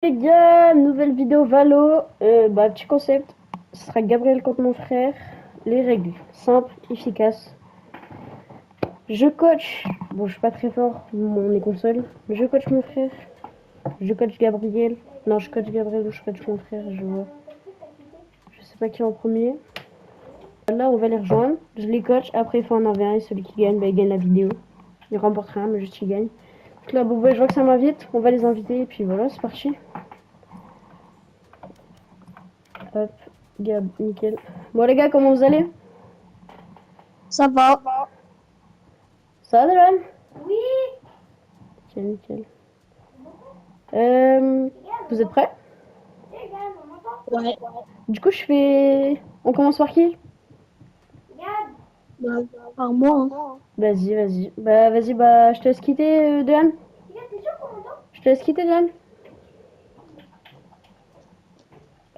Les gars, nouvelle vidéo Valo, petit concept, ce sera Gabriel contre mon frère, les règles, simples, efficaces. Je coach, bon je suis pas très fort, on est console, je coach mon frère, je coach Gabriel, non je coach Gabriel ou je coach mon frère, je sais pas qui en premier. Là on va les rejoindre, je les coach, après il faut en 1v1 et celui qui gagne, il gagne la vidéo. Il remporte rien, mais juste il gagne. Donc là bon, je vois que ça m'invite, on va les inviter et puis voilà c'est parti. Hop, Gab, nickel. Bon les gars, comment vous allez? Ça va. Ça va Dylan? Oui. Nickel, nickel. Vous êtes prêts? Ouais. Du coup, je fais... On commence par qui? Bah, par moi. Vas-y, vas-y. Bah, vas-y, bah, je te laisse quitter, Dylan. Je te laisse quitter, Dylan.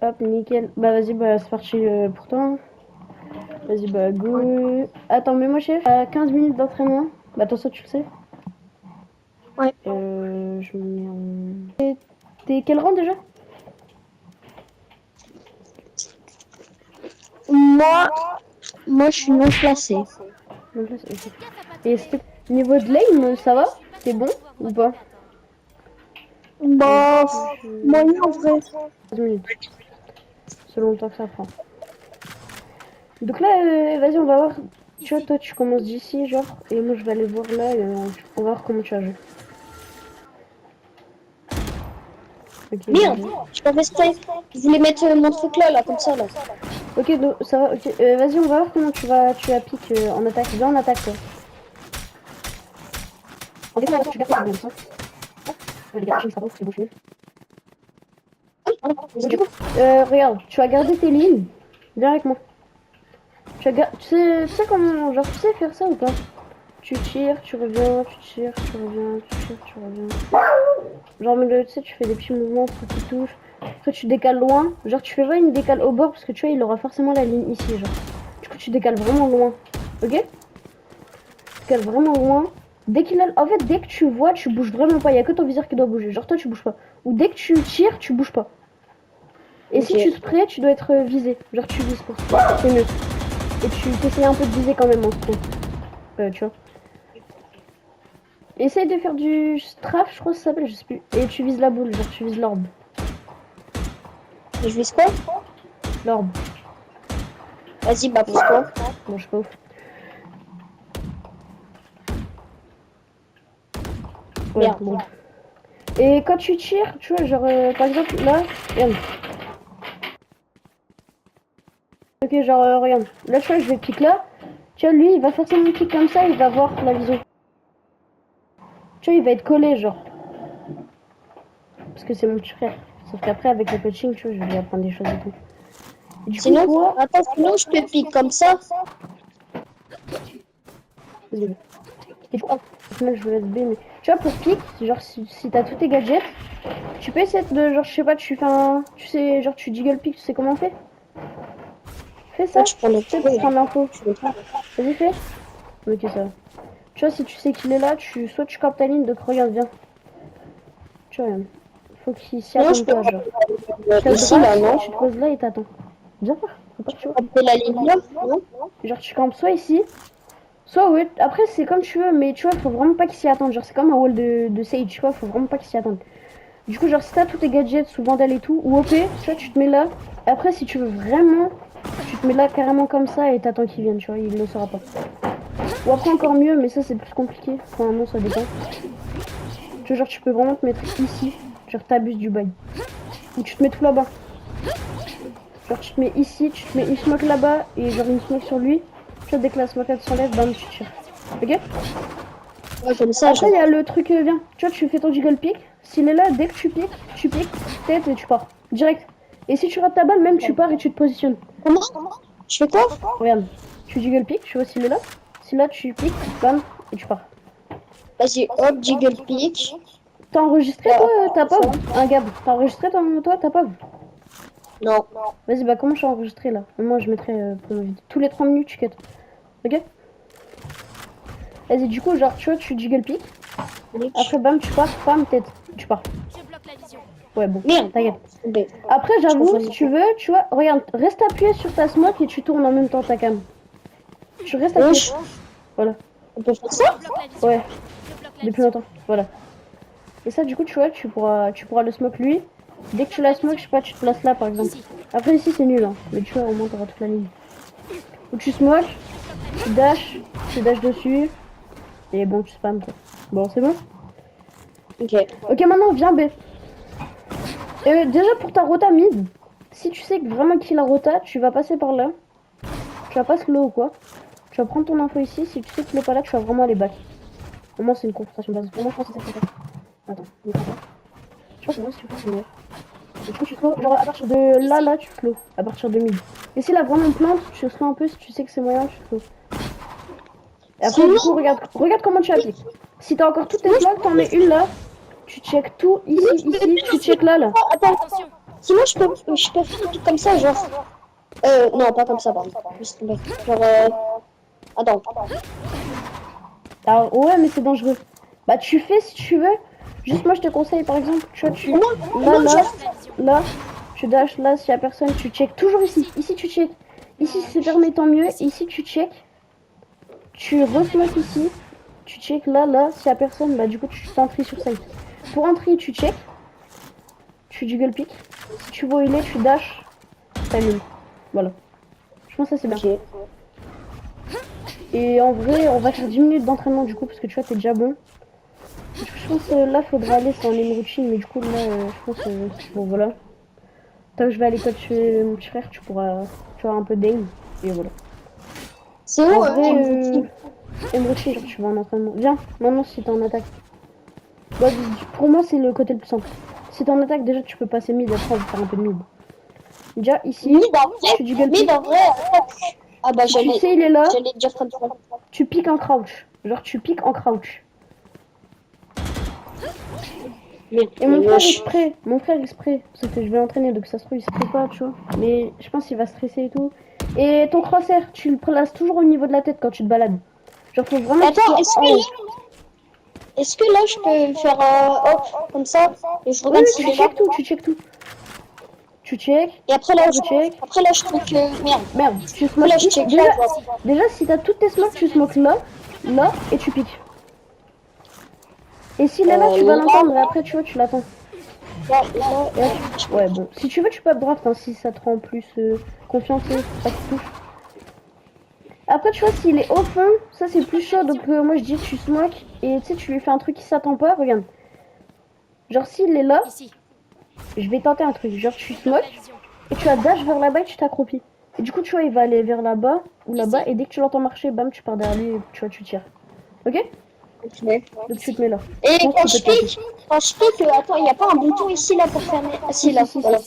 Hop, nickel. Bah, vas-y, bah, c'est parti pour toi. Vas-y, bah, go. Attends, mais moi, chef, à 15 minutes d'entraînement. Bah, toi, ça, tu le sais. Ouais. Je me mets en... T'es quel rang déjà? Moi, je suis non classé. Donc là, ok. Et niveau de lane, ça va? T'es bon ou pas? Bah, moyen en vrai. 15 minutes. Selon le temps que ça prend. Donc là, vas-y, on va voir. Tu vois, toi, tu commences d'ici, genre, et moi, je vais aller voir là, et on va voir comment tu as joué. Ok, Merde, vas-y. je peux rester. Je voulais mettre mon truc là, comme ça, là. Ok, donc, ça va, ok. Vas-y, on va voir comment tu as pique en attaque. Viens en attaque, toi. En défense, tu gardes bien ça. Les gars, je ne sais pas si c'est bouché. Du coup, regarde, tu vas garder tes lignes. Viens avec moi. Tu sais comment, genre, tu sais faire ça ou pas? Tu tires, tu reviens, tu tires, tu reviens, tu tires, tu reviens. Genre, mais tu sais, tu fais des petits mouvements pour qu'il touche. Après, tu décales loin. Genre, tu fais pas une décale au bord parce que tu vois, il aura forcément la ligne ici, genre. Du coup, tu décales vraiment loin. Ok? Tu décales vraiment loin. Dès qu'il a. En fait, dès que tu vois, tu bouges vraiment pas. Il y a que ton viseur qui doit bouger. Genre, toi, tu bouges pas. Ou dès que tu tires, tu bouges pas. Et si tu sprays, tu dois être visé. Genre, tu vises pour ça. C'est mieux. Et tu t'essayes un peu de viser quand même en spray. Tu vois. Essaye de faire du strafe, je crois que ça s'appelle, je sais plus. Et tu vises la boule, genre tu vises l'orbe. Et je vise quoi? L'orbe. Vas-y, bah, pour toi. Bon, je sais pas ouf. Ouais, Merde. bon. Et quand tu tires, tu vois, genre, par exemple, là, regarde. Ok, genre, regarde. Là, tu vois, je vais pique là. Tu vois, lui, il va forcément pique comme ça, il va voir la vision. Tu vois, il va être collé, genre. Parce que c'est mon petit frère. Sauf qu'après, avec le coaching, tu vois, je vais lui apprendre des choses et tout. Et du coup, Sinon, toi... attends, sinon, je te pique comme ça. Et du coup, au final, je vais être B, mais... Tu vois, pour pique, genre, si t'as tous tes gadgets, tu peux essayer de, genre, je sais pas, tu fais un... Tu sais, genre, tu jiggle pique, tu sais comment on fait? Fais Là, ça, tu prends le tu sais, truc. pour prendre l'info. Je veux pas. Vas-y, fais. Ok, ça va. Tu vois, si tu sais qu'il est là, soit tu campes ta ligne, donc regarde, viens. Tu vois, regarde. Faut qu'il s'y Sinon, je attende peux pas, genre. Tu as le ici, droit, là, non? tu te poses là et t'attends. Viens pas, faut pas que tu vois. Après la ligne là, non? Genre, tu campes soit ici, soit ouais. Après, c'est comme tu veux, mais tu vois, faut vraiment pas qu'il s'y attende. Genre, c'est comme un wall de Sage, tu vois, faut vraiment pas qu'il s'y attende. Du coup, genre, si t'as tous tes gadgets sous Vandal et tout, ou OP, tu vois, tu te mets là. Après, si tu veux vraiment, tu te mets là carrément comme ça et t'attends qu'il vienne, tu vois, il le saura pas. Ou après, encore mieux, mais ça, c'est plus compliqué. Enfin, non, ça dépend. Tu vois, genre, tu peux vraiment te mettre ici. Genre, t'abuses du bail. Ou tu te mets tout là-bas. Genre, tu te mets ici, tu te mets une smoke là-bas et genre une smoke sur lui. Tu vois, dès que la smoke elle s'enlève, bam, tu tires. Ok? Ouais, comme ça, Après, genre. il y a le truc, viens. Tu vois, tu fais ton jiggle pick. S'il est là, dès que tu piques, tête et tu pars. Direct. Et si tu rates ta balle, même tu pars et tu te positionnes. Comment? Je fais quoi? Regarde. Tu jiggle pick, tu vois s'il est là. Si là, tu piques, bam, et tu pars. Vas-y, hop, jiggle pick. T'as enregistré, Là, toi, ta POV? Un Gab. T'as enregistré, toi, ta POV? non. Vas-y, bah, comment je suis enregistré là? Moi, je mettrai pour ma vidéo. Tous les 30 minutes, tu cut. Ok? Vas-y, du coup, genre, tu vois, tu jiggle pick. Après, bam, tu pars, bam, tête. Tu pars. Je bloque la vision. Ouais, bon, Merde. t'inquiète. B. Après, j'avoue, confonds si les tu veux, tu vois, regarde, reste appuyé sur ta smoke et tu tournes en même temps ta cam. Tu restes appuyé. Wesh. Voilà. On peut faire ça? Ouais, depuis longtemps. Voilà. Et ça, du coup, tu vois, tu pourras le smoke lui. Dès que tu la smoke, je sais pas, tu te places là, par exemple. Après, ici, c'est nul, hein. Mais tu vois, au moins, t'auras toute la ligne. Ou tu smoke, tu dash dessus. Et bon, tu spam, quoi. Bon, c'est bon? Ok. Ok, maintenant, viens B. Déjà, pour ta rota mid, si tu sais que vraiment qu'il a rota, tu vas passer par là. Tu vas pas slow ou quoi. Tu vas prendre ton info ici. Si tu sais qu'il est pas là, tu vas vraiment aller back. Au moins, c'est une confrontation base. Au moins, je pense que c'est ça. Attends, je vais faire ça. Je pense que moi, si tu fais, c'est mieux. Du coup, tu slow, genre à partir de là, tu slow. À partir de mid. Et si là vraiment plante, tu slow un peu. Si tu sais que c'est moyen, tu slow. Et après, du coup, regarde comment tu appliques. Si t'as encore toutes tes smokes, t'en mets une là. Tu check tout ici, tu check là, là. Attends. Sinon, je peux faire un truc comme ça, genre. Non, pas comme ça, pardon. Juste tomber. Genre, attends. Ah ouais, mais c'est dangereux. Bah, tu fais si tu veux. Juste, moi, je te conseille, par exemple, tu vois, là, tu dash là, s'il y a personne, tu check toujours ici. Ici, tu check. Ici, si c'est fermé, tant mieux. Ici, tu check. Tu resmoke ici. Tu check là, s'il y a personne, bah, du coup, tu t'entries sur 5. Pour entrer, tu check. Tu juggle pick. Si tu vois, il est, tu dash. T'allumes. Voilà. Je pense que ça, c'est bien. Ok. Et en vrai, on va faire 10 minutes d'entraînement du coup, parce que tu vois, t'es déjà bon. Du coup, je pense que là, faudra aller sans les routines, mais du coup, là, je pense bon, voilà. Tant que je vais à l'école chez mon petit frère, tu auras un peu d'aim. Et voilà. C'est En où, vrai, MVP? routine, genre, tu vas en entraînement. Viens, maintenant, si t'es en attaque. Bah, pour moi, c'est le côté le plus simple. Si t'es en attaque, déjà, tu peux passer mid, après, on va faire un peu de mid. Déjà, ici, tu juggle pick. Mid en vrai, ah bah Tu sais, il est là. j'allais dire comme ça. Tu piques en crouch. Genre, tu piques en crouch. Et mon frère exprès, parce que je vais l'entraîner, donc ça se trouve il se prépare, tu vois. Mais je pense qu'il va stresser et tout. Et ton crosshair, tu le places toujours au niveau de la tête quand tu te balades. Genre faut vraiment que Attends, tu sois en haut. est-ce que là je peux faire hop comme ça et je Oui, regarde oui, s'il est là? tu check tout. Tu check, Et après là, tu check. je trouve que Merde, tu Après là, smokes je ici. check Déjà, si t'as toutes tes smokes, tu smokes là, là, et tu piques. Et s'il est là, tu vas l'entendre, et après, tu vois, tu l'attends. Ouais, bon. Si tu veux, tu peux up draft, hein, si ça te rend plus confiance, pas que tu touches. Après, tu vois, s'il est au fond, ça c'est plus chaud. Donc, moi je dis que tu smoke et tu sais, tu lui fais un truc qui s'attend pas. Regarde. Genre, s'il est là, je vais tenter un truc. Genre, tu smoke et tu as dash vers là-bas et tu t'accroupis. Et du coup, tu vois, il va aller vers là-bas ou là-bas. Et dès que tu l'entends marcher, bam, tu pars derrière lui et tu vois, tu tires. Ok? Donc, tu te mets là. Et Je pense quand que tu je peux tenter. pique, attends, il n'y a pas un bouton ici là pour fermer. Ah si, là, voilà.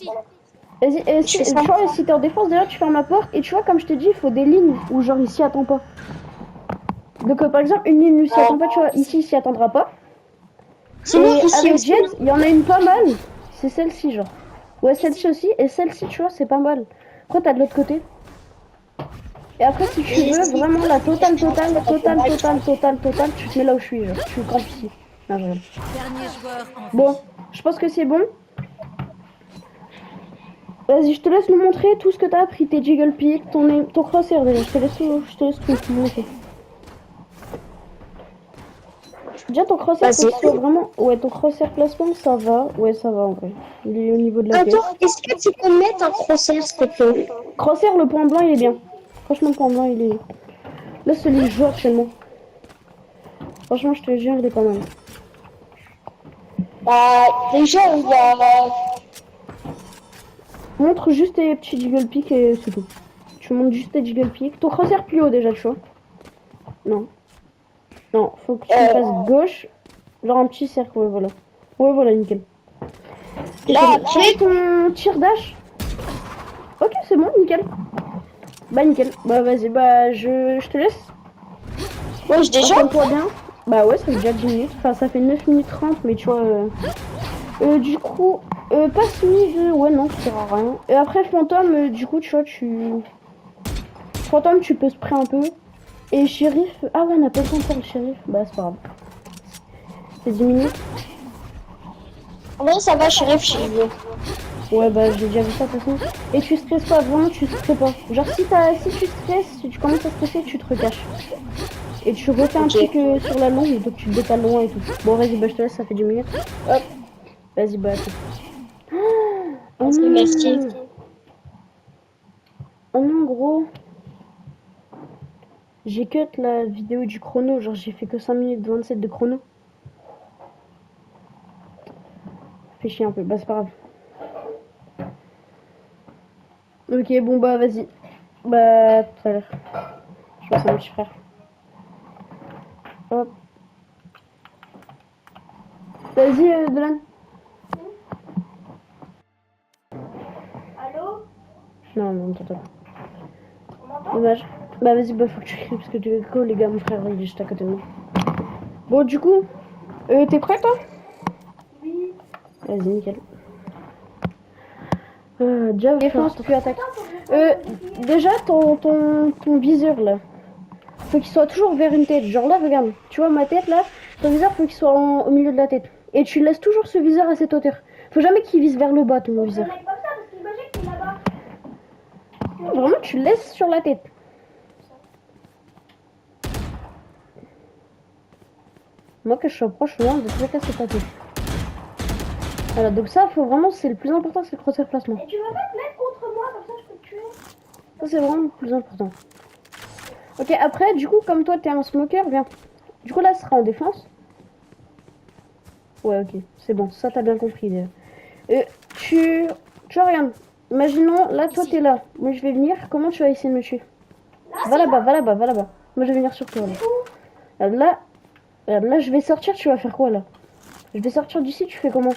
Vas-y, et Je fais ça. tu vois, si t'es en défense, déjà, tu fermes la porte. Et tu vois, comme je te dis, il faut des lignes où, genre, il s'y attend pas. Donc, par exemple, une ligne où il s'y attend pas, tu vois, ici, il s'y attendra pas. Sinon, Et ici avec aussi. Jet, il y en a une pas mal. C'est celle-ci, genre. Ouais, celle-ci aussi. Et celle-ci, tu vois, c'est pas mal. Après, t'as de l'autre côté. Et après, si tu veux, vraiment la totale, tu te mets là où je suis, genre. Tu campes ici. Non, je rigole. Bon, je pense que c'est bon. Vas-y, je te laisse nous montrer tout ce que t'as appris. Tes jiggle pick, ton crosshair déjà. Je te laisse tout montrer. Déjà, ton crosshair, faut qu'il soit vraiment... Ouais, ton crosshair placement, ça va. Ouais, ça va, en vrai. Il est au niveau de la tête. Attends, est-ce que tu peux mettre un crosshair, s'il te plaît? Crosshair, le point blanc, il est bien. Franchement, le point blanc, il est... Là, celui que je joue actuellement. Franchement, je te jure, il est pas mal. Bah, déjà, il y a... Montre juste tes petits jiggle pick et c'est tout. Tu montres juste tes jiggle pick. Ton crosshair plus haut, déjà, tu vois. Non. Non, faut que tu fasses gauche. Genre un petit cercle, ouais, voilà. Ouais, voilà, nickel. Là, fais ton tir dash. Ok, c'est bon, nickel. Bah, nickel. Bah, vas-y, bah, je te laisse. ouais, déjà. Toi bien. Bah, ouais, ça fait déjà 10 minutes. Enfin, ça fait 9 minutes 30, mais tu vois. Du coup, passe mid, ouais, non, ça sert à rien. Et après, fantôme, du coup, tu vois, Fantôme, tu peux spray un peu. Et shérif. Ah, ouais, on a pas le temps de faire le shérif. Bah, c'est pas grave. C'est 10 minutes. En vrai, ça va, Sheriff, je suis bien. Ouais, bah j'ai déjà vu ça de toute façon. Et tu stresses pas, vraiment tu stresses pas. Genre si tu stresses, si tu commences à stresser, tu te recaches. Et tu refais un Ok. truc sur la longue, donc tu te décales loin et tout. Bon, vas-y, bah je te laisse, ça fait 10 minutes. Hop, vas-y, bah attends. Oh Vas-y, merci. non, oh non, gros. J'ai cut la vidéo du chrono, genre j'ai fait que 5 minutes 27 de chrono. Fait chier un peu, bah c'est pas grave. Ok, bon bah vas-y. Bah tout à l'heure. Je passe à mon petit frère. Hop. Vas-y, Dolan. Allô? Non, non, t'entends pas. On m'entend? Dommage. Bah vas-y, bah faut que tu cries parce que du coup, les gars, mon frère il est juste à côté de moi. Bon, du coup, t'es prêt toi? Oui. Vas-y, nickel. Déjà, défense puis attaque. Déjà, ton viseur là, faut qu'il soit toujours vers une tête. Genre là, regarde, tu vois ma tête là, ton viseur faut qu'il soit au milieu de la tête. Et tu laisses toujours ce viseur à cette hauteur. Faut jamais qu'il vise vers le bas ton Je vais viseur. mettre comme ça parce qu'imagine qu'il est là-bas. Vraiment, tu le laisses sur la tête. Moi, que je sois proche ou loin, de tous les cas, c'est pas tout. Voilà, donc ça, faut vraiment, c'est le plus important, c'est le crosshair placement. Et tu vas pas te mettre contre moi comme ça je peux te tuer. Ça, c'est vraiment le plus important. Ok, après, du coup, comme toi, t'es un smoker, viens. Du coup, là, ce sera en défense. Ouais, ok, c'est bon, ça, t'as bien compris. Déjà. Tu vois, regarde. Imaginons, là, toi, t'es là. Moi, je vais venir. Comment tu vas essayer de me tuer? Va là-bas, va là-bas, va là-bas. Moi, je vais venir sur toi, là. Regarde, là, je vais sortir, tu vas faire quoi, là? Je vais sortir d'ici, tu fais comment?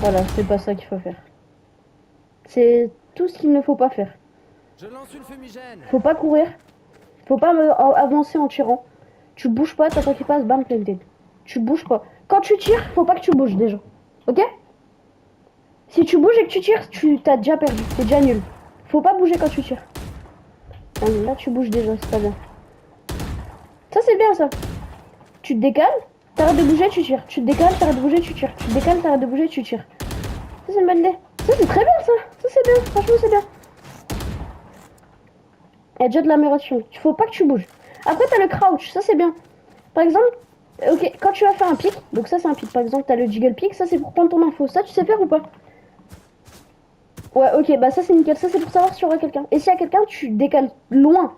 Voilà, c'est pas ça qu'il faut faire. C'est tout ce qu'il ne faut pas faire. Je lance une fumigène. Faut pas courir. Faut pas avancer en tirant. Tu bouges pas, t'attends qu'il passe, bam, planted. Tu bouges pas. Quand tu tires, faut pas que tu bouges déjà. Ok? Si tu bouges et que tu tires, tu t'as déjà perdu. T'es déjà nul. Faut pas bouger quand tu tires. Ah, mais là, tu bouges déjà, c'est pas bien. Ça, c'est bien ça. Tu te décales, t'arrêtes de bouger, tu tires. Tu te décales, t'arrêtes de bouger, tu tires. Tu te décales, t'arrêtes de bouger, tu tires. Ça, c'est une bonne idée. Ça, c'est très bien ça. Ça, c'est bien. Franchement, c'est bien. Il y a déjà de l'amélioration. Il faut pas que tu bouges. Après, t'as le crouch. Ça, c'est bien. Par exemple, ok, quand tu vas faire un pic, donc ça, c'est un pic. Par exemple, t'as le jiggle pic. Ça, c'est pour prendre ton info. Ça, tu sais faire ou pas? Ouais, ok, bah ça, c'est nickel. Ça, c'est pour savoir s'il y aura quelqu'un. Et s'il y a quelqu'un, tu décales loin.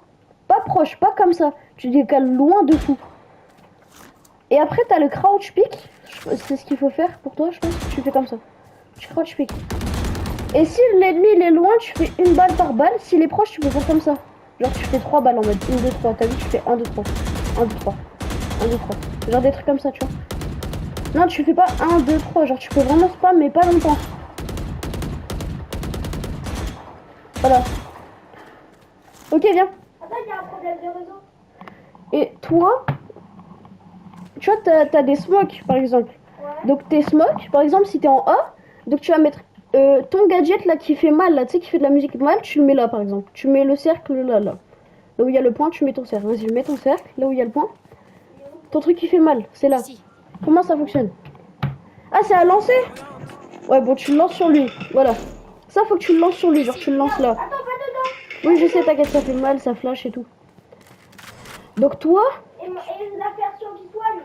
Pas proche, pas comme ça. Tu décales loin de fou. Et après, t'as le crouch pic. C'est ce qu'il faut faire pour toi, je pense. Tu fais comme ça. Tu crouch pic. Et si l'ennemi il est loin, tu fais une balle par balle. S'il est proche, tu peux faire comme ça. Genre tu fais 3 balles en mode 1, 2, 3. T'as vu, tu fais 1, 2, 3. 1, 2, 3. 1, 2, 3. Genre des trucs comme ça, tu vois. Non, tu fais pas 1, 2, 3. Genre tu peux vraiment spam, mais pas longtemps. Voilà. Ok, viens. Attends, il y a un problème de réseau. Et toi, tu vois, t'as des smokes par exemple. Ouais. Donc tes smokes, par exemple, si t'es en A, donc tu vas mettre ton gadget là qui fait mal, là, tu sais, qui fait de la musique mal, tu le mets là par exemple. Tu mets le cercle là, là. Là où il y a le point, tu mets ton cercle. Vas-y, mets ton cercle, là où il y a le point. Ton truc qui fait mal, c'est là. Comment ça fonctionne? Ah, c'est à lancer? Ouais, bon, tu le lances sur lui. Voilà. Ça, faut que tu le lances sur lui, genre tu le lances là. Attends, pas dedans. Oui, je sais, t'inquiète, ça fait mal, ça flash et tout. Donc toi, Et la version qui soigne.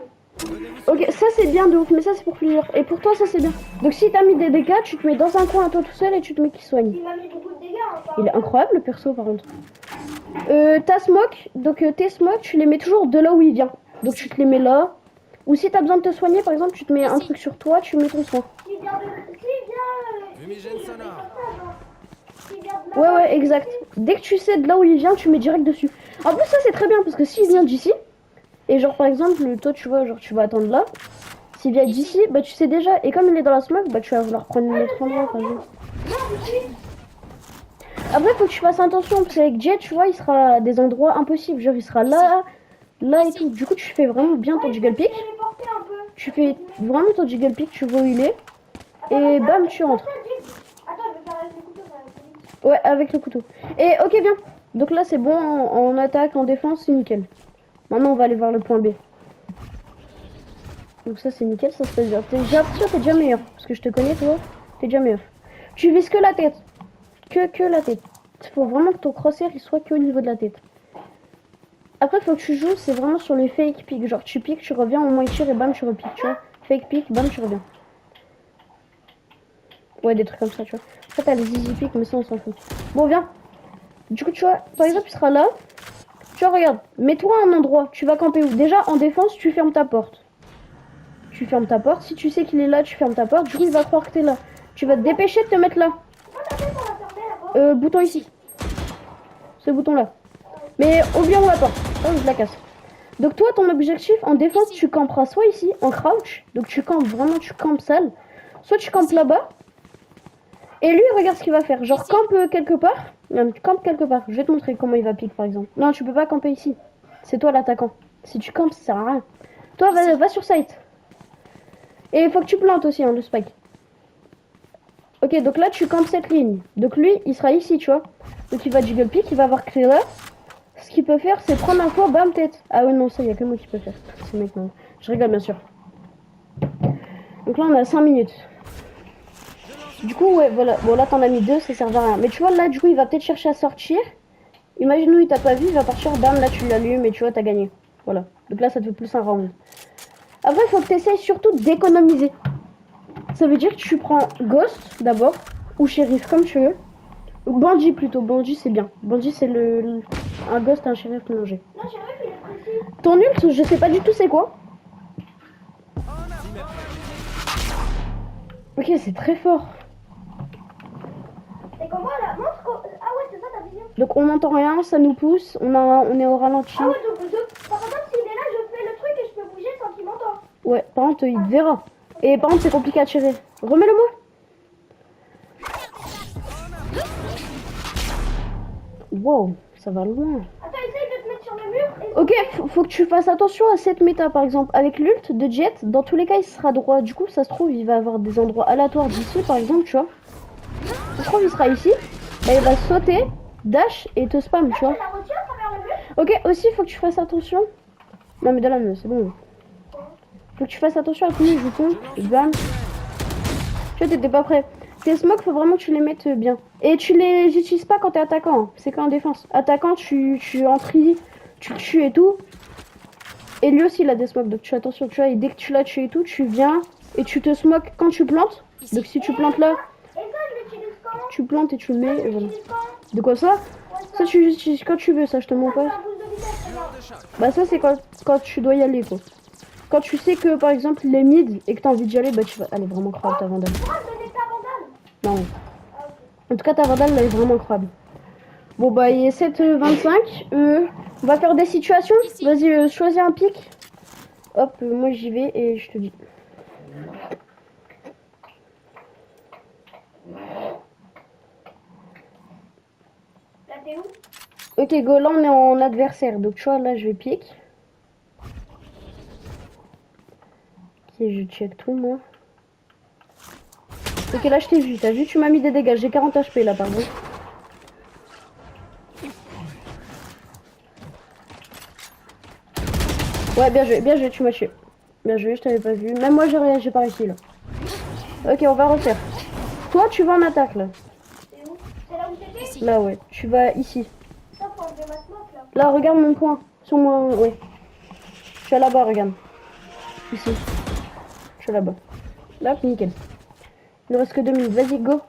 ok, ça c'est bien de ouf, mais ça c'est pour plusieurs. Et pour toi, ça c'est bien. Donc si t'as mis des dégâts, tu te mets dans un coin à toi tout seul et tu te mets qui soigne. Il m'a mis beaucoup de dégâts. Enfin, Il est incroyable le perso par contre. Ta smoke, donc tes smokes, tu les mets toujours de là où il vient. Donc tu te les mets là. Ou si t'as besoin de te soigner, par exemple, tu te mets un truc sur toi, tu mets ton soin. s'il vient de. Fumigène sonore. S'il vient de là. Ouais, exact. Dès que tu sais de là où il vient, tu mets direct dessus. En plus, ça c'est très bien parce que s'il vient d'ici, et genre par exemple, toi tu vois, genre tu vas attendre là. S'il vient d'ici, bah tu sais déjà. Et comme il est dans la smoke, bah tu vas vouloir prendre une autre endroit par exemple. Après, faut que tu fasses attention parce qu'avec Jet, tu vois, il sera à des endroits impossibles. Genre, il sera là, là et tout. Du coup, tu fais vraiment bien ton jiggle pick. Téléporter un peu. Tu fais vraiment ton jiggle pick, tu vois où il est. Et bam, tu rentres. Attends, je vais faire avec le couteau, ça va être vite. Ouais, avec le couteau. Et ok, viens. Donc là, c'est bon en attaque, en défense, c'est nickel. Maintenant, on va aller voir le point B. Donc ça, c'est nickel, ça se passe bien. J'ai l'impression que t'es déjà meilleur. Parce que je te connais, toi. T'es déjà meilleur. Tu vises que la tête. Que la tête. Il faut vraiment que ton crosshair, il soit que au niveau de la tête. Après, faut que tu joues, c'est vraiment sur les fake pick. Genre, tu piques, tu reviens, au moins il tire et bam, tu repiques, tu vois. Fake pick, bam, tu reviens. Ouais, des trucs comme ça, tu vois. Après, t'as les easy pick, mais ça, on s'en fout. Bon, viens. Du coup, tu vois, par exemple, tu seras là. Tu vois, regarde. Mets-toi à un endroit. Tu vas camper où? Déjà, en défense, tu fermes ta porte. Tu fermes ta porte. Si tu sais qu'il est là, tu fermes ta porte. Du coup, il va croire que t'es là. Tu vas te dépêcher de te mettre là. Bouton ici. Ce bouton-là. Mais oublions la porte. Oh, je la casse. Donc toi, ton objectif en défense, tu camperas soit ici, en crouch. Donc tu campes vraiment, tu campes sale. Soit tu campes là-bas. Et lui, regarde ce qu'il va faire. Genre, campe quelque part. Non, tu campes quelque part. Je vais te montrer comment il va pique, par exemple. Non, tu peux pas camper ici. C'est toi l'attaquant. Si tu campes, ça sert à rien. Toi, va sur site. Et il faut que tu plantes aussi, hein, le spike. Ok, donc là, tu campes cette ligne. Donc lui, il sera ici, tu vois. Donc il va jiggle pick, il va avoir clear. Ce qu'il peut faire, c'est prendre un four, bam, tête. Ah ouais, non, ça, il y a que moi qui peux faire. Ce mec, non. Je rigole, bien sûr. Donc là, on a 5 minutes. Du coup, ouais, voilà. Bon, là, t'en as mis 2, ça sert à rien. Mais tu vois, là, du coup, il va peut-être chercher à sortir. Imagine-nous, il t'a pas vu, il va partir, bam, là, tu l'allumes et tu vois, t'as gagné. Voilà. Donc là, ça te fait plus un round. Après, il faut que tu essayes surtout d'économiser. Ça veut dire que tu prends Ghost, d'abord, ou Sheriff, comme tu veux. Ou Bandit, plutôt. Bandit, c'est bien. Bandit, c'est un Ghost et un Sheriff mélangé. Non, j'ai vu qu'il est précis. Ton ult, je sais pas du tout c'est quoi. Ok, c'est très fort. Et comment là? Montre ah ouais, c'est ça ta vision. Donc on n'entend rien, ça nous pousse, on est au ralenti. Ah ouais, donc par exemple, s'il est là, je fais le truc et je peux bouger sans qu'il m'entende. Ouais, par contre, il te verra. Et par contre, c'est compliqué à tirer. Remets-le-moi. Wow, ça va loin. Attends, essaye de te mettre sur le mur. Et... Ok, faut que tu fasses attention à cette méta, par exemple. Avec l'ult de Jet, dans tous les cas, il sera droit. Du coup, ça se trouve, il va avoir des endroits aléatoires d'ici, par exemple, tu vois. Ça se trouve, il sera ici. Bah, il va sauter, dash et te spam, tu vois. la retire à travers le mur. Ok, aussi, faut que tu fasses attention. Non, mais Dalan, c'est bon. Faut que tu fasses attention à tous les jetons. Bam. Tu vois, t'étais pas prêt. Tes smokes, faut vraiment que tu les mettes bien. Et tu les utilises pas quand t'es attaquant. Hein. C'est qu'en défense. Attaquant, tu entries, tu le tues et tout. Et lui aussi, il a des smokes. Donc tu fais attention, tu vois. Et dès que tu l'as tué et tout, tu viens et tu te smokes quand tu plantes. Donc si tu plantes là, Et ça, je l'utilise quand? tu plantes et tu le mets. Et voilà. J'utilise quand? De quoi ça? Ça, tu l'utilises quand tu veux. Ça, je te montre C'est pas. un boost de vitesse, regarde. Bah ça, c'est quand tu dois y aller, quoi. Quand tu sais que, par exemple, il est mid et que t'as envie d'y aller, bah tu vas... Elle est vraiment crade, ta vandale. Tu pourras me donner ta vandale? Non. En tout cas, ta vandale, elle est vraiment crade. Bon, bah, il est 7h25. On va faire des situations. Vas-y, choisis un pic. Hop, moi, j'y vais et je te dis. Là, t'es où? Ok, go, là, on est en adversaire. Donc, tu vois, là, je vais pique. Ok, je check tout, moi. Ok, là, je t'ai vu. T'as vu, tu m'as mis des dégâts. J'ai 40 HP, là, pardon. Ouais, bien joué, tu m'as tué. Bien joué, je t'avais pas vu. Même moi, j'ai pas réussi, là. Ok, on va refaire. Toi, tu vas en attaque, là. C'est où? C'est là où t'étais? Là, ouais. Tu vas ici. Ça, faut enlever ma smoke, là. Là, regarde mon point. Sur moi, ouais. Je suis là-bas, regarde. Ici. Je suis là-bas. Là, nickel. Il ne reste que 2 minutes. Vas-y, go.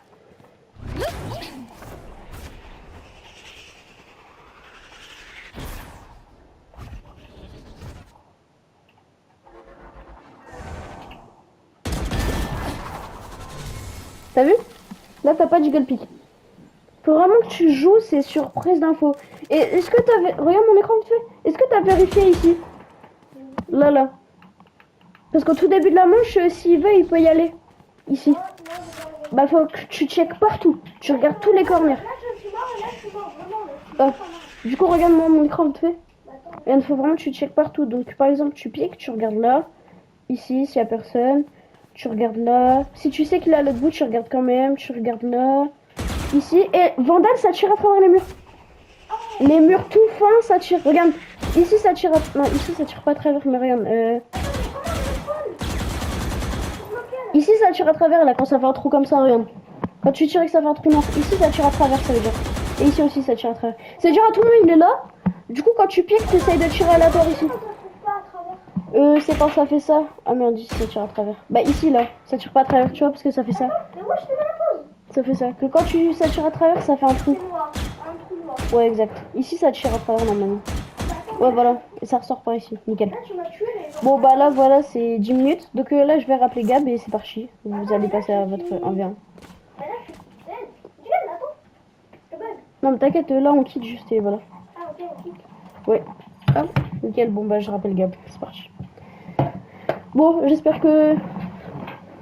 T'as vu? Là, t'as pas de jiggle pick. Faut vraiment que tu joues, c'est sur presse d'infos. Et est-ce que t'avais... Regarde mon écran vite fait. Est-ce que t'as vérifié ici? Là. Parce qu'au tout début de la manche, s'il veut, il peut y aller. Ici. Bah, faut que tu checkes partout. Tu regardes tous les corners. Là, je suis mort et là, je suis mort. Vraiment, là. Du coup, regarde-moi mon écran vite fait. Et il faut vraiment que tu checkes partout. Donc, par exemple, tu piques, tu regardes là. Ici, s'il y a personne. Tu regardes là. Si tu sais qu'il est à l'autre bout, tu regardes quand même. Tu regardes là. Ici. Et Vandal, ça tire à travers les murs. Les murs tout fins, ça tire. Regarde. Ici ça tire non, ici ça tire pas à travers, mais regarde. Ici ça tire à travers là quand ça fait un trou comme ça, regarde. Quand tu tires et que ça fait un trou noir, ici ça tire à travers, ça veut dire. Et ici aussi ça tire à travers. C'est dire à tout le monde il est là. Du coup quand tu piques, tu essayes de tirer aléatoire ici. C'est quand ça fait ça. Ah merde, ici ça tire à travers. Bah ici là, ça tire pas à travers, tu vois, parce que ça fait ça. Mais moi je te mets la pause. Ça fait ça. Que quand ça tire à travers, ça fait un trou. C'est noir. Un trou noir. Ouais, exact. Ici ça tire à travers normalement. Ouais, voilà. Et ça ressort par ici. Nickel. Là tu m'as tué les gens. Bon, bah là, voilà, c'est 10 minutes. Donc là, je vais rappeler Gab et c'est parti. Vous allez passer à votre 1v1. Mais là je suis dead. Regarde, attends. C'est bug. Non, mais t'inquiète, là, on quitte juste et voilà. Ah ok, ok. Ouais. Hop, nickel. Bon, bah, je rappelle Gab. C'est parti. Bon, j'espère que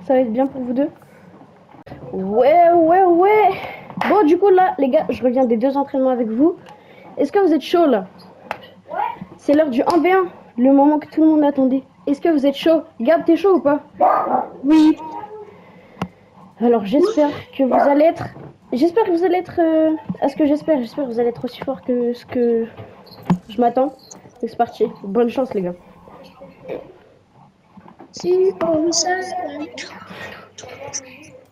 ça va être bien pour vous deux. Ouais. Bon, du coup, là, les gars, je reviens des 2 entraînements avec vous. Est-ce que vous êtes chaud, là? Ouais. C'est l'heure du 1v1. Le moment que tout le monde attendait. Est-ce que vous êtes chaud? Gab, t'es chaud ou pas? Oui. Alors, j'espère que vous allez être... J'espère que vous allez être... à ce que j'espère. J'espère que vous allez être aussi fort que ce que je m'attends. Donc, c'est parti. Bonne chance, les gars. C'est comme ça.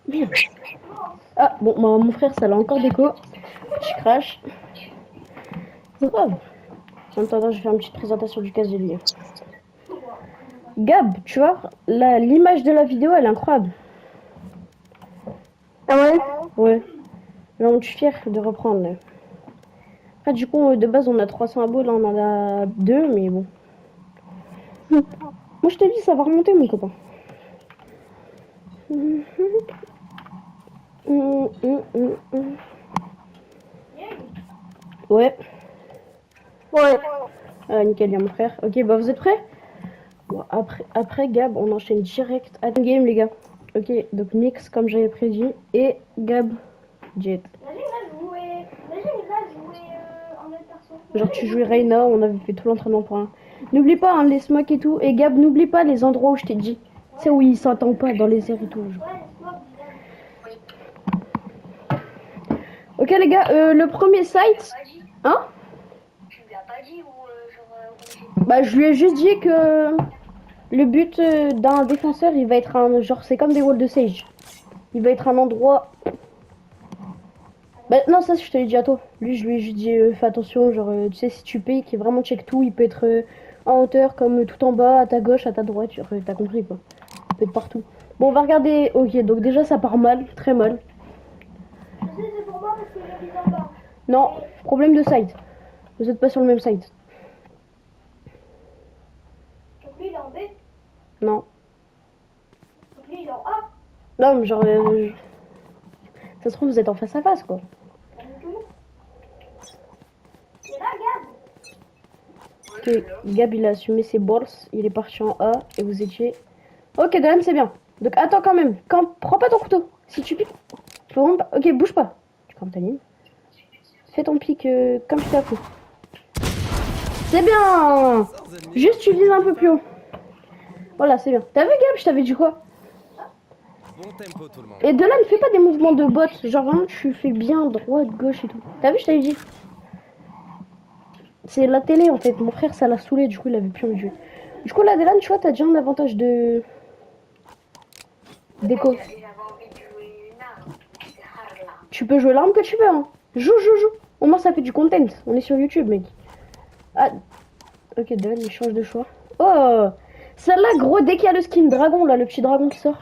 Merde. Ah, bon, mon frère, ça l'a encore déco. Je crache. C'est grave. En attendant, je vais faire une petite présentation du casier, lui. Gab, tu vois, l'image de la vidéo, elle est incroyable. Ah ouais? Ouais. Là, je suis fier de reprendre. Là. Après, du coup, de base, on a 300 abos. Là, on en a 2, mais bon. Moi, je te dis, ça va remonter, mon copain. Ouais. Ouais. Ah, nickel, bien mon frère. Ok, bah vous êtes prêts? Bon, après Gab, on enchaîne direct à la game, les gars. Ok, donc Nix, comme j'avais prédit, et Gab, Jet. Imagine il a joué en autre perso. Genre, tu jouais Reina, on avait fait tout l'entraînement pour un. N'oublie pas hein, les smokes et tout. Et Gab, n'oublie pas les endroits où je t'ai dit. Tu sais, où il s'entend pas dans les airs et tout. Genre. Ouais, c'est moi. Ok, les gars, le premier site. Hein? Tu lui as pas dit où Bah, je lui ai juste dit que le but d'un défenseur, il va être un. Genre, c'est comme des walls de Sage. Il va être un endroit. Bah, non, ça, je te l'ai dit à toi. Lui, je lui ai juste dit, fais attention. Genre, tu sais, si tu payes, qu'il vraiment check tout, il peut être en hauteur, comme tout en bas, à ta gauche, à ta droite. Genre, t'as compris, quoi. Il peut être partout. Bon, on va regarder. Ok, donc déjà, ça part mal, très mal. Je sais, c'est pour moi parce que j'habite en bas. Non, problème de site. Vous êtes pas sur le même site. Donc lui il est en B. Non. Donc lui il est en A. Non, mais genre. Ça se trouve, vous êtes en face à face, quoi. Pas du tout. Et là, Gab. Ok, Gab, il a assumé ses bourses. Il est parti en A et vous étiez. Ok, Dylan, c'est bien. Donc, attends quand même. Prends pas ton couteau. Si tu piques. Faut vraiment pas. Ok, bouge pas. Tu prends ta ligne. Fais ton pic comme tu t'as fait. C'est bien. Juste, tu vises un peu plus haut. Voilà, c'est bien. T'as vu, Gab, je t'avais dit quoi? Bon tempo tout le monde. Et Dylan, fais pas des mouvements de bot. Genre, vraiment, tu fais bien droite, gauche et tout. T'as vu, je t'avais dit. C'est la télé, en fait. Mon frère, ça l'a saoulé. Du coup, il avait plus envie de jouer. Du coup, là, Dylan, tu vois, t'as déjà un avantage de. Déco. Tu peux jouer l'arme que tu veux, hein. Joue. Au moins, ça fait du content. On est sur YouTube, mec. Ah. Ok, Dylan, il change de choix. Oh. Celle-là, gros, dès qu'il y a le skin dragon, là, le petit dragon qui sort.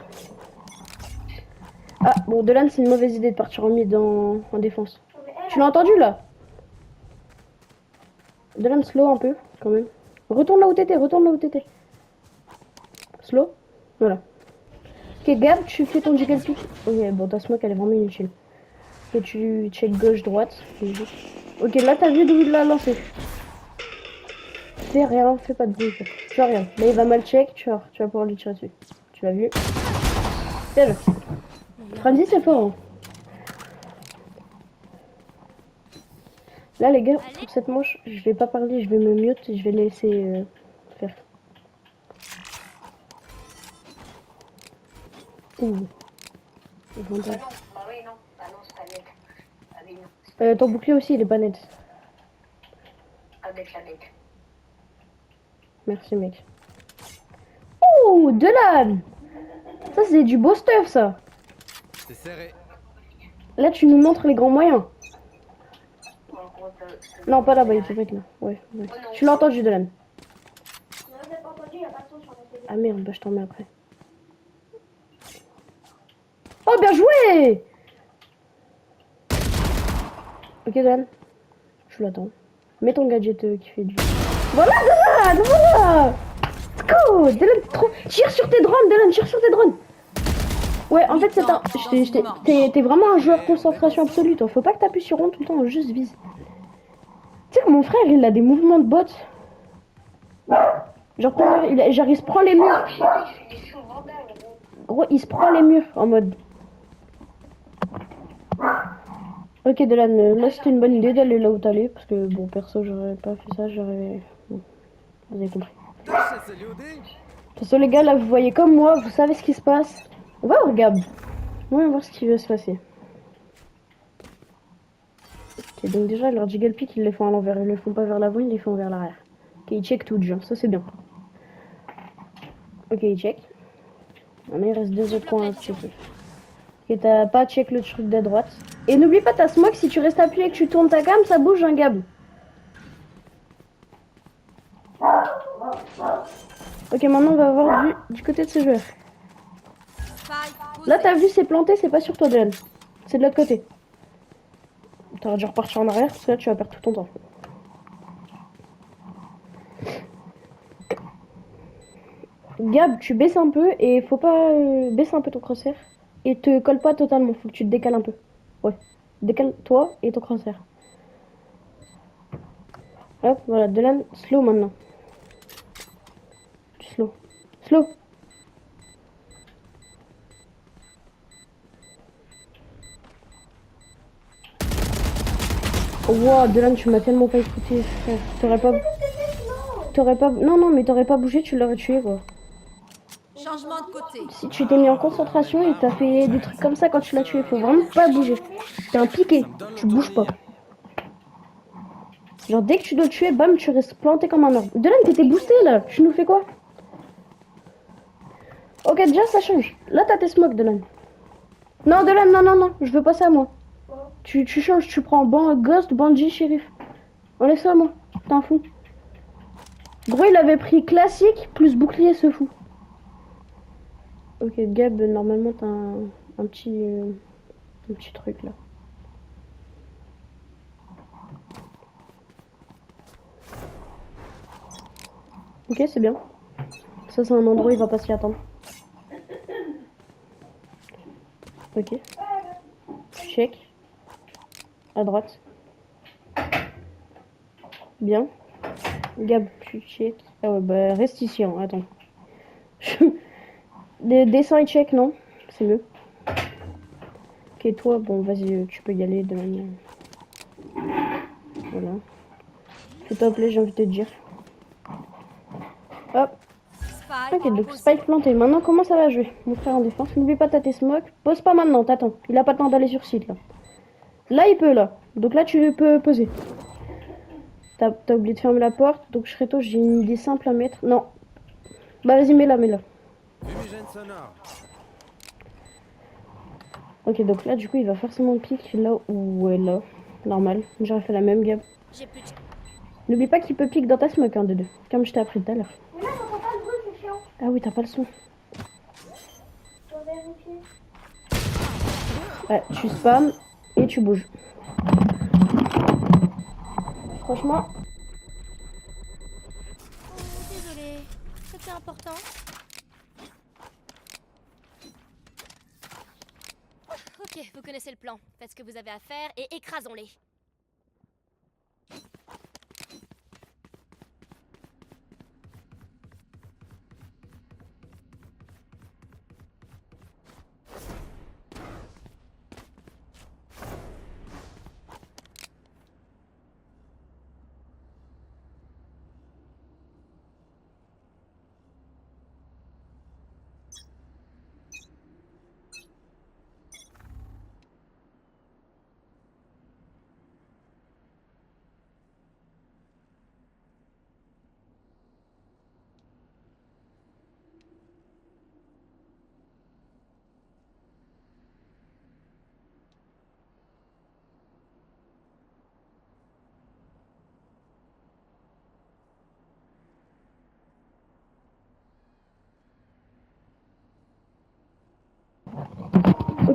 Ah, bon, Dylan, c'est une mauvaise idée de partir en mid en défense. Tu l'as entendu, là? Dylan, slow un peu, quand même. Retourne là où t'étais. Slow. Voilà. Ok, Gab, tu fais ton jiggle pick. Ok, bon, ta smoke, elle est vraiment inutile. Et tu check gauche-droite. Ok, là, t'as vu d'où il l'a lancé. Fais rien, fais pas de bruit. Tu vois rien. Là, il va mal check, tu vas pouvoir lui tirer dessus. Tu l'as vu. Fais-le. Franzy, c'est fort. Hein. Là, les gars, pour cette manche, je vais pas parler, je vais me mute et je vais laisser faire. Ouh. Ton bouclier aussi, il est pas net. Avec la bête. Merci, mec. Oh, de là. Ça, c'est du beau stuff, ça. C'est serré. Là, tu nous montres les grands moyens. Non, pas là-bas, il peut pas être là. Ouais, ouais. Tu l'as entendu, Dolan. Non, je l'ai pas entendu, il y a pas de son sur la télé. Ah merde, bah je t'en mets après. Oh, bien joué! Ok, Dolan. Je l'attends. Mets ton gadget qui fait du... Voilà, Dolan! Voilà! Let's go! Dolan, trop... Tire sur tes drones, Dolan, tire sur tes drones! Ouais, en fait, c'est un... T'es vraiment un joueur concentration absolue, toi. Faut pas que t'appuies sur rond tout le temps, juste vise. Tu sais que mon frère, il a des mouvements de bot. Genre, genre, il se prend les murs. Gros, il se prend les murs en mode... Ok, Dolan, là c'était une bonne idée d'aller là où t'allais. Parce que, bon, perso, j'aurais pas fait ça, j'aurais... Bon, vous avez compris. Touche à ce liodé. De toute façon, les gars, là, vous voyez comme moi, vous savez ce qui se passe. On va voir Gab. On va voir ce qui va se passer. Ok, donc déjà, leur jiggle pick, ils les font à l'envers. Ils les font pas vers l'avant, ils les font vers l'arrière. Ok, ils check tout, genre, ça c'est bien. Ok, ils check. Maintenant, il reste 2 autres coins à checker. Ok, t'as pas check le truc de droite. Et n'oublie pas ta smoke, si tu restes appuyé et que tu tournes ta cam, ça bouge, un Gab. Ok, maintenant, on va avoir du côté de ce joueur. Là, t'as vu, c'est planté, c'est pas sur toi, Dylan. C'est de l'autre côté. T'aurais dû repartir en arrière, parce que là, tu vas perdre tout ton temps. Gab, tu baisses un peu, et faut pas baisser un peu ton crosshair. Et te colle pas totalement, faut que tu te décales un peu. Ouais. Décale toi et ton crosshair. Hop, voilà, Dylan, slow maintenant. Tu slow. Slow. Wow, Dylan, tu m'as tellement pas écouté, frère. T'aurais pas... Non, non, mais t'aurais pas bougé, tu l'aurais tué, quoi. Changement de côté. Si tu t'es mis en concentration et t'as fait des trucs comme ça quand tu l'as tué, faut vraiment pas bouger. T'es un piqué, tu bouges pas. Genre, dès que tu dois le tuer, bam, tu restes planté comme un arbre. Dylan, t'étais boosté, là. Tu nous fais quoi? Ok, déjà, ça change. Là, t'as tes smokes, Dylan. Non, Dylan, non, non, non. Je veux pas ça, moi. Tu changes, tu prends Ghost, Bandit, Shérif. On laisse ça, moi. T'en fous. Gros, il avait pris classique plus bouclier, ce fou. Ok, Gab, normalement, t'as un petit truc, là. Ok, c'est bien. Ça, c'est un endroit où il va pas s'y attendre. Ok. Check. À droite. Bien. Gab, tu check. Ah ouais, bah reste ici, hein. Attends. Descends et check, non? C'est mieux. Ok, toi, bon, vas-y, tu peux y aller de manière... Voilà. Fais-toi plaisir, j'ai envie de te dire. Hop. Ok, donc Spike planté. Maintenant, comment ça va jouer? Mon frère en défense. N'oublie pas ta smoke. Pose pas maintenant, t'attends. Il a pas le temps d'aller sur site, là. Là, il peut, là. Donc là, tu peux poser. T'as oublié de fermer la porte. Donc, Shreto, j'ai une idée simple à mettre. Non. Bah, vas-y, mets-la, mets-la. Fumigène sonore. Ok, donc là, du coup, il va forcément piquer là où elle est là. Normal. J'aurais fait la même gamme. N'oublie pas qu'il peut piquer dans ta smoke, hein, de deux. Comme je t'ai appris tout à l'heure. Mais là, j'entends pas le bruit, c'est chiant. Ah oui, t'as pas le son. Je dois vérifier. Ouais, tu spams et tu bouges. Franchement, Désolée, c'était important. Ok, vous connaissez le plan. Faites ce que vous avez à faire et écrasons-les.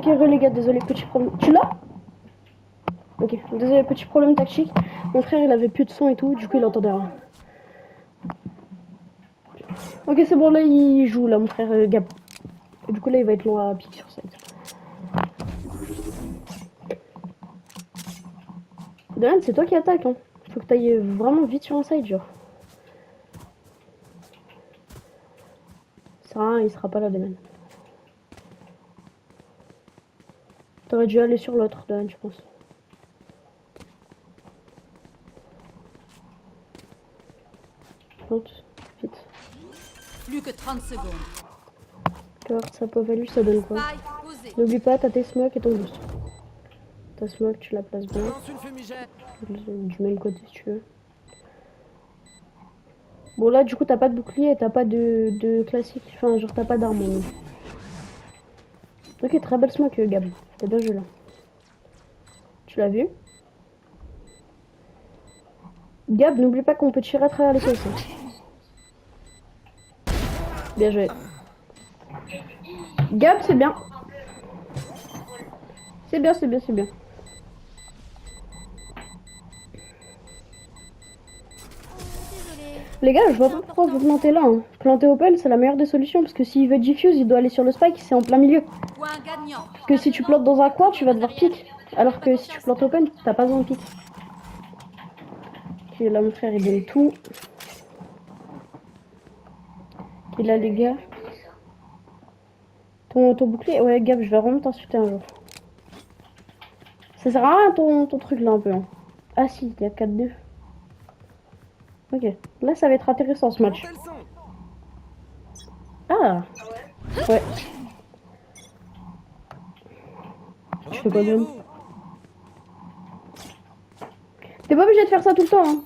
Ok, les gars, désolé, petit problème. Tu l'as? Ok, désolé, petit problème tactique. Mon frère, il avait plus de son et tout, du coup, il entendait rien. Ok, c'est bon, là, il joue, là, mon frère Gab. Et du coup, là, il va être long à pique sur site. Dylan, c'est toi qui attaque, hein. Faut que t'ailles vraiment vite sur un side, genre. Ça sert à rien, il sera pas là, Dylan. T'aurais dû aller sur l'autre, Dylan, je pense. Plante, vite. Plus que 30 secondes. Alors, ça peut valu, ça donne quoi? Spike posé. N'oublie pas, t'as tes smokes et ton boost. Ta smoke, tu la places bien. Lance une fumigène. Du même côté si tu veux. Bon là du coup t'as pas de bouclier, t'as pas de classique, enfin genre t'as pas d'arme. Ok, très belle smoke Gab, t'as bien joué là. Tu l'as vu? Gab, n'oublie pas qu'on peut tirer à travers les caisses. Bien joué. Gab, c'est bien. C'est bien, c'est bien, c'est bien. Les gars, je vois pas pourquoi vous plantez là. Hein. Planter open, c'est la meilleure des solutions. Parce que s'il veut diffuse, il doit aller sur le spike, c'est en plein milieu. Point gagnant. Parce que si tu plantes dans un coin, tu vas devoir pique. Alors que si tu plantes open, t'as pas besoin de pique. Ok, là mon frère il donne tout. Et là les gars. Ton bouclier, ouais Gab, je vais vraiment t'insulter un jour. Ça sert à rien ton truc là un peu. Hein. Ah si, il y a 4-2. Ok, là ça va être intéressant ce match. Montez le son. Ah ouais. Je fais quoi de même? Repliez-vous. T'es pas obligé de faire ça tout le temps. Hein.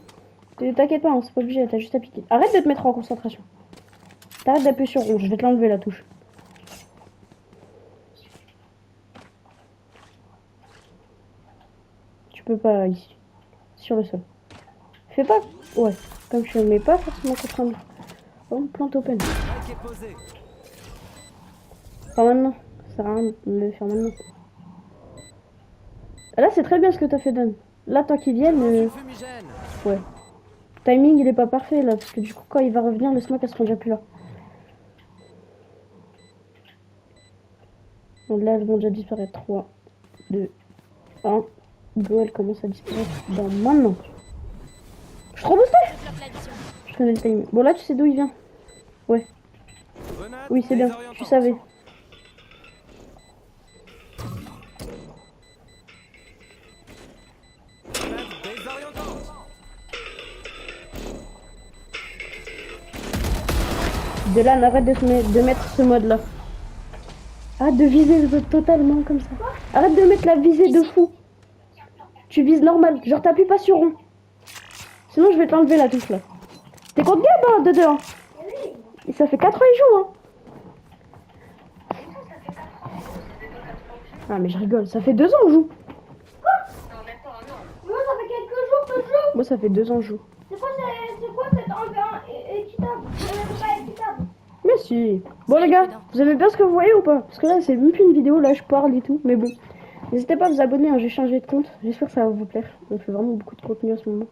T'inquiète pas, hein, c'est pas obligé, t'as juste à piquer. Arrête de te mettre en concentration. T'arrêtes d'appuyer sur rouge, je vais te l'enlever la touche. Tu peux pas ici. Sur le sol. Fais pas. Ouais, comme je mets pas forcément contre un. Oh, plante open. Spike est posé. Pas maintenant. Ça sert à rien de le faire maintenant. Là, c'est très bien ce que t'as fait, Dan. Là, tant qu'ils viennent. Lance une fumigène. Ouais. Timing, il est pas parfait là. Parce que du coup, quand il va revenir, le smoke, elle sera déjà plus là. Donc là, elles vont déjà disparaître. 3, 2, 1. Go, elle commence à disparaître dans maintenant. Je suis trop boosté. Je bloque la vision. Je connais le timing. Bon, là, tu sais d'où il vient. Ouais. Grenade Oui, c'est bien. désorientante. Tu savais. Grenade désorientante. Dylan, arrête de mettre ce mode là. Arrête de viser totalement comme ça. Arrête de mettre la visée de fou. Tu vises normal. Genre, t'appuies pas sur rond. Sinon, je vais t'enlever la touche là. T'es contre Gab, hein, de dehors. Et ça fait 4 ans il joue, hein. Ah, mais je rigole. Ça fait 2 ans on joue. Moi, ça fait quelques jours que je joue. Moi, ça fait 2 ans je joue. C'est quoi cet envers équitable? C'est pas équitable. Mais si. Bon, les gars, vous aimez bien ce que vous voyez ou pas? Parce que là, c'est même plus une vidéo. Là, je parle et tout. Mais bon. N'hésitez pas à vous abonner. Hein, j'ai changé de compte. J'espère que ça va vous plaire. On fait vraiment beaucoup de contenu en ce moment.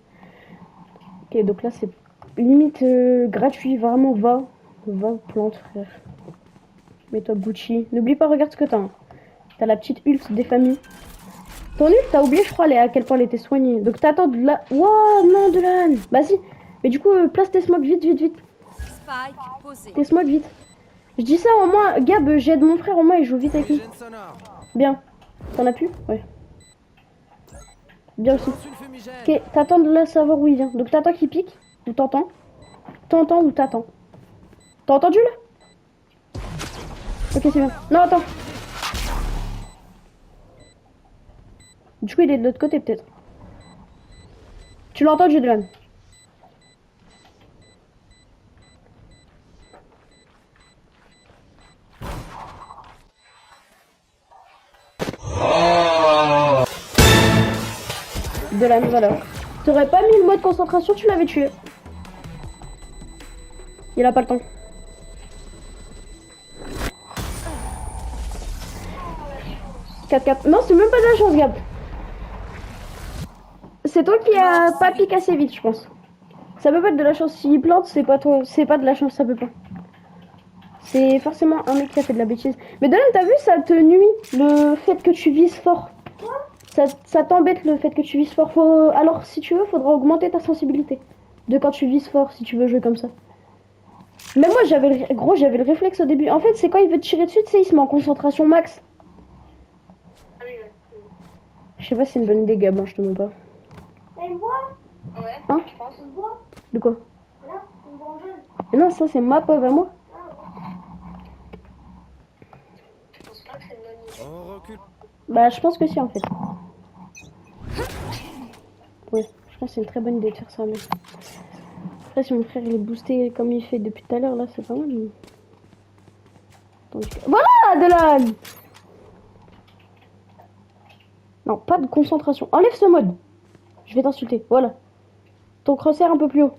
Ok, donc là, c'est limite gratuit. Vraiment, va plante, frère. Mets-toi Gucci. N'oublie pas, regarde ce que t'as. Hein. T'as la petite ult des familles. Ton ult, t'as oublié, je crois, à quel point elle était soignée. Donc t'attends de la... Wouah, non, Dylan. Vas-y. Mais du coup, place tes smokes vite, vite, vite. Spike posé. Tes smokes vite. Je dis ça, au moins, Gab, j'aide mon frère, au moins, il joue vite avec lui. Fumigène sonore. Bien. T'en as plus? Ouais. Bien aussi. Lance une fumigène. Ok, t'attends de la savoir où il vient. Donc t'attends qu'il pique. Ou t'entends. T'entends ou t'attends. T'as entendu là? Ok, c'est bien. Non, attends. Du coup, il est de l'autre côté peut-être. Tu l'as entendu, Dylan? Dylan, voilà. T'aurais pas mis le mode concentration, tu l'avais tué. Il a pas le temps. 4-4. Non, c'est même pas de la chance, Gab. C'est toi qui a pas piqué assez vite, je pense. Ça peut pas être de la chance. S'il plante, c'est pas toi. C'est pas de la chance, ça peut pas. C'est forcément un mec qui a fait de la bêtise. Mais Dylan, t'as vu, ça te nuit le fait que tu vises fort. Ça t'embête le fait que tu vises fort. Alors, si tu veux, faudra augmenter ta sensibilité. De quand tu vises fort, si tu veux jouer comme ça. Mais moi, j'avais le réflexe au début. En fait, c'est quand il veut te tirer dessus, tu sais, il se met en concentration max. Je sais pas si c'est une bonne idée, Gab, hein, je te mens pas. T'as une voix? Hein? Une voix? De quoi? Là, une voix jeune. Mais non, ça c'est ma pauvre à moi. On recule. Bah, je pense que si en fait. Ouais, je pense que c'est une très bonne idée de faire ça, mais. Après, si mon frère il est boosté comme il fait depuis tout à l'heure, là, c'est pas mal. Mais... Voilà, Dylan! Non, pas de concentration. Enlève ce mode. Je vais t'insulter. Voilà. Ton crosshair un peu plus haut.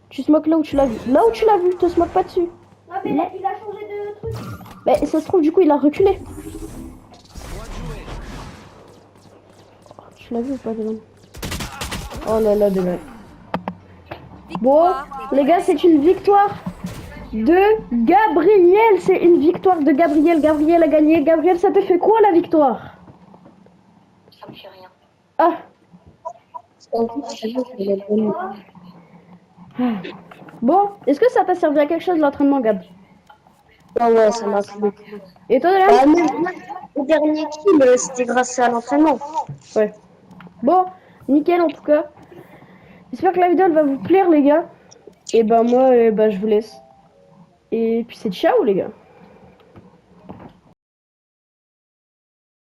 Tu smokes là où tu l'as vu. Là où tu l'as vu, te smoke pas dessus. Non, mais là, il a changé de truc. Mais ça se trouve, du coup, il a reculé. Moi de jouer. Oh, tu l'as vu ou pas, Dylan? Oh là là, Dylan. Bon, les gars, c'est une victoire de Gabriel. C'est une victoire de Gabriel. Gabriel a gagné. Gabriel, ça te fait quoi, la victoire? Ça me fait rien. Ah. Bon, est-ce que ça t'a servi à quelque chose l'entraînement, Gab? Ah ouais, ça m'a plu. Et toi, Dylan? Bah, même le dernier kill, c'était grâce à l'entraînement. Ouais. Bon, nickel en tout cas. J'espère que la vidéo elle va vous plaire, les gars. Et bah moi, je vous laisse. Et puis c'est ciao, les gars.